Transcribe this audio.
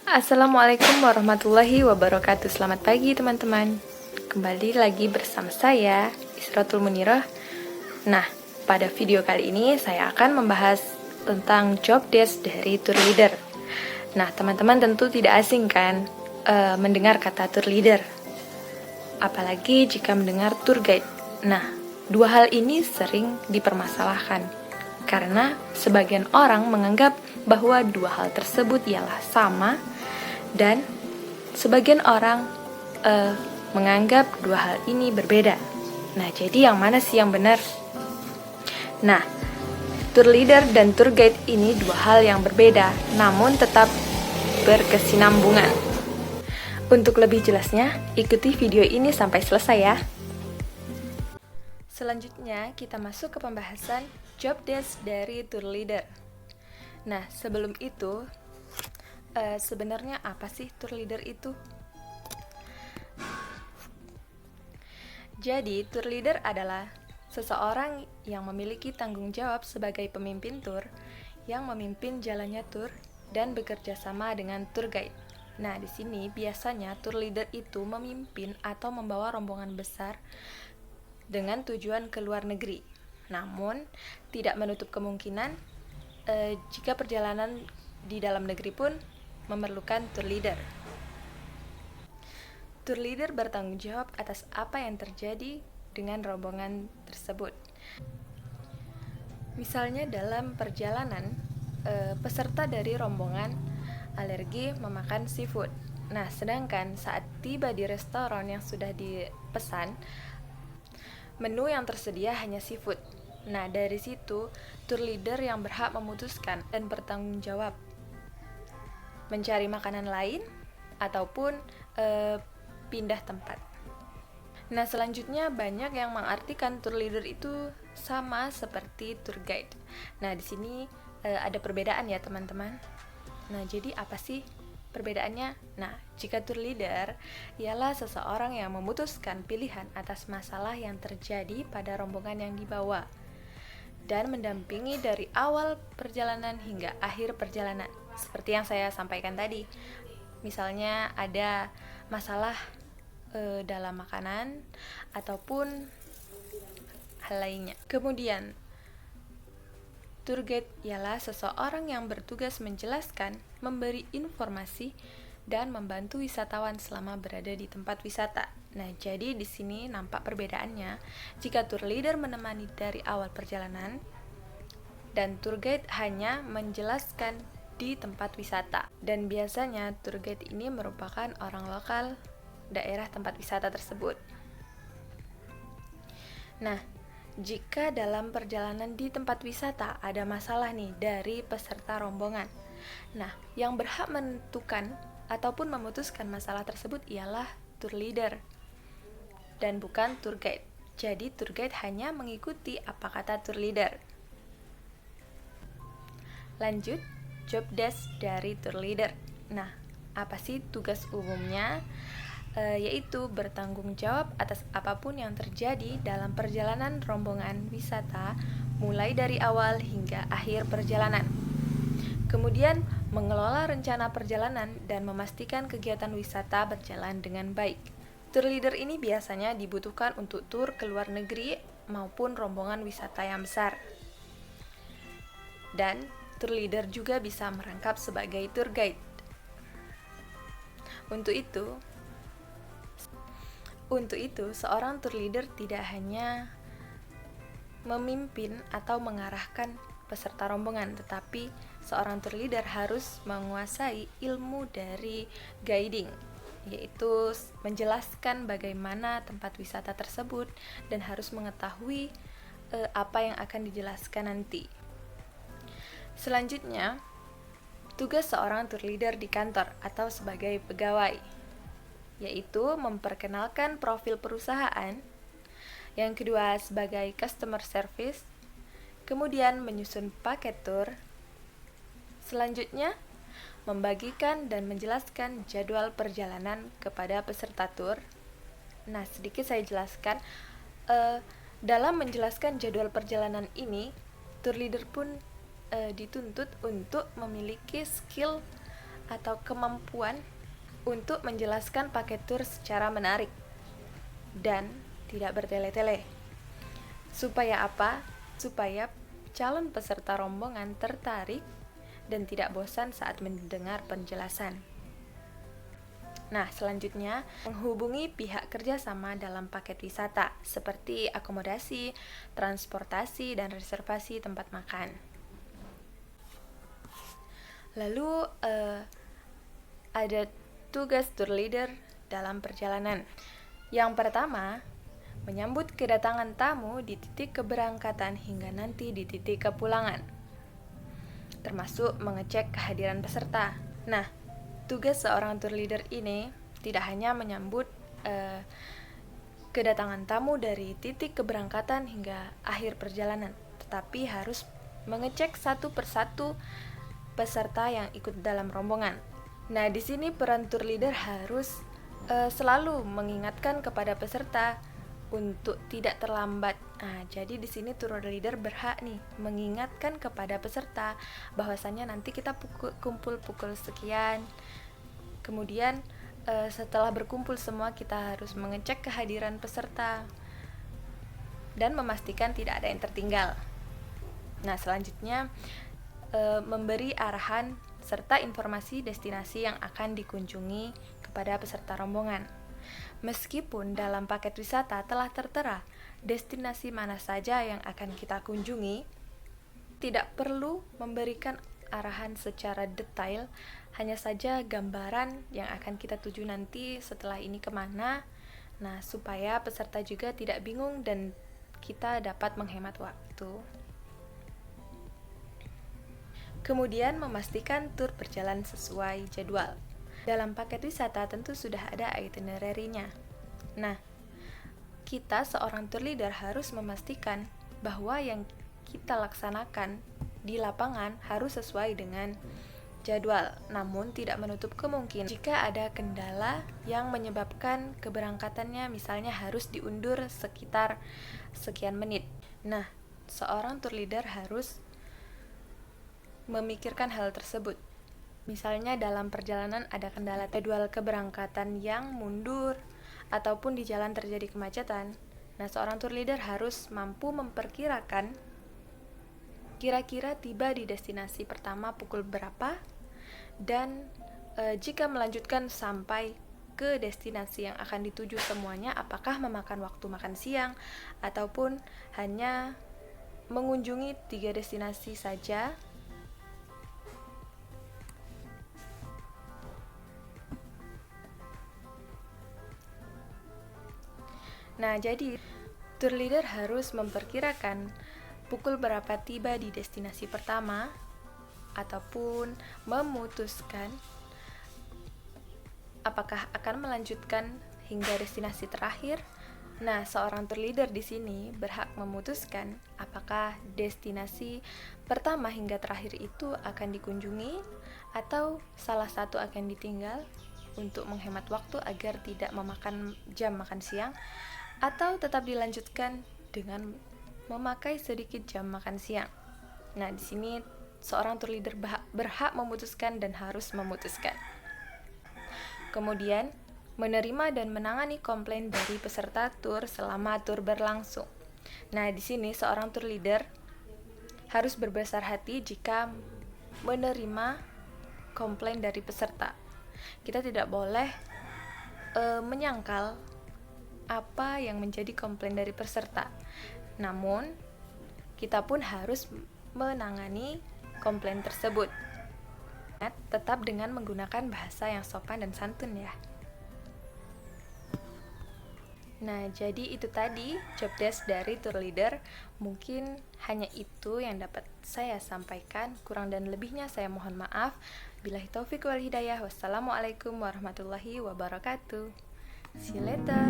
Assalamualaikum warahmatullahi wabarakatuh. Selamat pagi teman-teman. Kembali lagi bersama saya, Isratul Munirah. Nah, pada video kali ini saya akan membahas tentang job desk dari tour leader. Nah, teman-teman tentu tidak asing kan mendengar kata tour leader. Apalagi jika mendengar tour guide. Nah, dua hal ini sering dipermasalahkan karena sebagian orang menganggap bahwa dua hal tersebut ialah sama, dan sebagian orang menganggap dua hal ini berbeda. Nah, jadi yang mana sih yang benar? Nah, tour leader dan tour guide ini dua hal yang berbeda, namun tetap berkesinambungan. Untuk lebih jelasnya, ikuti video ini sampai selesai ya. Selanjutnya, kita masuk ke pembahasan job desk dari tour leader. Nah, sebelum itu, sebenarnya apa sih tour leader itu? Jadi, tour leader adalah seseorang yang memiliki tanggung jawab sebagai pemimpin tour yang memimpin jalannya tour dan bekerja sama dengan tour guide. Nah, di sini biasanya tour leader itu memimpin atau membawa rombongan besar dengan tujuan ke luar negeri. Namun, tidak menutup kemungkinan jika perjalanan di dalam negeri pun memerlukan tour leader. Tour leader bertanggung jawab atas apa yang terjadi dengan rombongan tersebut. Misalnya dalam perjalanan, peserta dari rombongan alergi memakan seafood. Nah, sedangkan saat tiba di restoran yang sudah dipesan, menu yang tersedia hanya seafood. Nah, dari situ, tour leader yang berhak memutuskan dan bertanggung jawab mencari makanan lain ataupun pindah tempat. Nah, selanjutnya banyak yang mengartikan tour leader itu sama seperti tour guide. Nah, di sini ada perbedaan ya, teman-teman. Nah, jadi apa sih perbedaannya? Nah, jika tour leader ialah seseorang yang memutuskan pilihan atas masalah yang terjadi pada rombongan yang dibawa dan mendampingi dari awal perjalanan hingga akhir perjalanan. Seperti yang saya sampaikan tadi, misalnya ada masalah dalam makanan ataupun hal lainnya. Kemudian, tour guide ialah seseorang yang bertugas menjelaskan, memberi informasi, dan membantu wisatawan selama berada di tempat wisata. Nah, jadi di sini nampak perbedaannya. Jika tour leader menemani dari awal perjalanan dan tour guide hanya menjelaskan di tempat wisata. Dan biasanya tour guide ini merupakan orang lokal daerah tempat wisata tersebut. Nah, jika dalam perjalanan di tempat wisata ada masalah nih dari peserta rombongan, nah, yang berhak menentukan ataupun memutuskan masalah tersebut ialah tour leader dan bukan tour guide. Jadi tour guide hanya mengikuti apa kata tour leader. Lanjut, job desk dari tour leader. Nah, apa sih tugas umumnya? Yaitu bertanggung jawab atas apapun yang terjadi dalam perjalanan rombongan wisata mulai dari awal hingga akhir perjalanan. Kemudian mengelola rencana perjalanan dan memastikan kegiatan wisata berjalan dengan baik. Tour leader ini biasanya dibutuhkan untuk tur ke luar negeri maupun rombongan wisata yang besar. Dan tour leader juga bisa merangkap sebagai tour guide. Untuk itu, seorang tour leader tidak hanya memimpin atau mengarahkan peserta rombongan, tetapi seorang tour leader harus menguasai ilmu dari guiding, yaitu menjelaskan bagaimana tempat wisata tersebut dan harus mengetahui apa yang akan dijelaskan nanti. Selanjutnya, tugas seorang tour leader di kantor atau sebagai pegawai, yaitu memperkenalkan profil perusahaan. Yang kedua, sebagai customer service. Kemudian menyusun paket tour. Selanjutnya, membagikan dan menjelaskan jadwal perjalanan kepada peserta tour. Nah, sedikit saya jelaskan. Dalam menjelaskan jadwal perjalanan ini, tour leader pun dituntut untuk memiliki skill atau kemampuan untuk menjelaskan paket tur secara menarik dan tidak bertele-tele. Supaya apa? Supaya calon peserta rombongan tertarik dan tidak bosan saat mendengar penjelasan. Nah, selanjutnya, menghubungi pihak kerjasama dalam paket wisata, seperti akomodasi, transportasi, dan reservasi tempat makan. Lalu, ada tugas tour leader dalam perjalanan. Yang pertama, menyambut kedatangan tamu di titik keberangkatan hingga nanti di titik kepulangan, termasuk mengecek kehadiran peserta. Nah, tugas seorang tour leader ini tidak hanya menyambut kedatangan tamu dari titik keberangkatan hingga akhir perjalanan, tetapi harus mengecek satu persatu peserta yang ikut dalam rombongan. Nah, di sini peran tour leader harus selalu mengingatkan kepada peserta untuk tidak terlambat. Nah, jadi di sini tour leader berhak nih mengingatkan kepada peserta bahwasannya nanti kita kumpul pukul sekian. Kemudian setelah berkumpul semua kita harus mengecek kehadiran peserta dan memastikan tidak ada yang tertinggal. Nah, selanjutnya memberi arahan serta informasi destinasi yang akan dikunjungi kepada peserta rombongan. Meskipun dalam paket wisata telah tertera destinasi mana saja yang akan kita kunjungi, tidak perlu memberikan arahan secara detail, hanya saja gambaran yang akan kita tuju nanti setelah ini kemana. Nah, supaya peserta juga tidak bingung dan kita dapat menghemat waktu. Kemudian memastikan tur berjalan sesuai jadwal. Dalam paket wisata tentu sudah ada itinerary-nya. Nah, kita seorang tour leader harus memastikan bahwa yang kita laksanakan di lapangan harus sesuai dengan jadwal, namun tidak menutup kemungkinan jika ada kendala yang menyebabkan keberangkatannya misalnya harus diundur sekitar sekian menit. Nah, seorang tour leader harus memikirkan hal tersebut. Misalnya dalam perjalanan ada kendala jadwal keberangkatan yang mundur ataupun di jalan terjadi kemacetan. Nah, seorang tour leader harus mampu memperkirakan kira-kira tiba di destinasi pertama pukul berapa dan jika melanjutkan sampai ke destinasi yang akan dituju semuanya, apakah memakan waktu makan siang ataupun hanya mengunjungi 3 destinasi saja. Nah, jadi tour leader harus memperkirakan pukul berapa tiba di destinasi pertama ataupun memutuskan apakah akan melanjutkan hingga destinasi terakhir. Nah, seorang tour leader di sini berhak memutuskan apakah destinasi pertama hingga terakhir itu akan dikunjungi atau salah satu akan ditinggal untuk menghemat waktu agar tidak memakan jam makan siang, atau tetap dilanjutkan dengan memakai sedikit jam makan siang. Nah, di sini seorang tour leader berhak memutuskan dan harus memutuskan. Kemudian, menerima dan menangani komplain dari peserta tur selama tur berlangsung. Nah, di sini seorang tour leader harus berbesar hati jika menerima komplain dari peserta. Kita tidak boleh menyangkal apa yang menjadi komplain dari peserta. Namun, kita pun harus menangani komplain tersebut. Tetap dengan menggunakan bahasa yang sopan dan santun ya. Nah, jadi itu tadi job desk dari tour leader. Mungkin hanya itu yang dapat saya sampaikan. Kurang dan lebihnya saya mohon maaf. Billahi taufiq wal hidayah. Wassalamualaikum warahmatullahi wabarakatuh. See you later.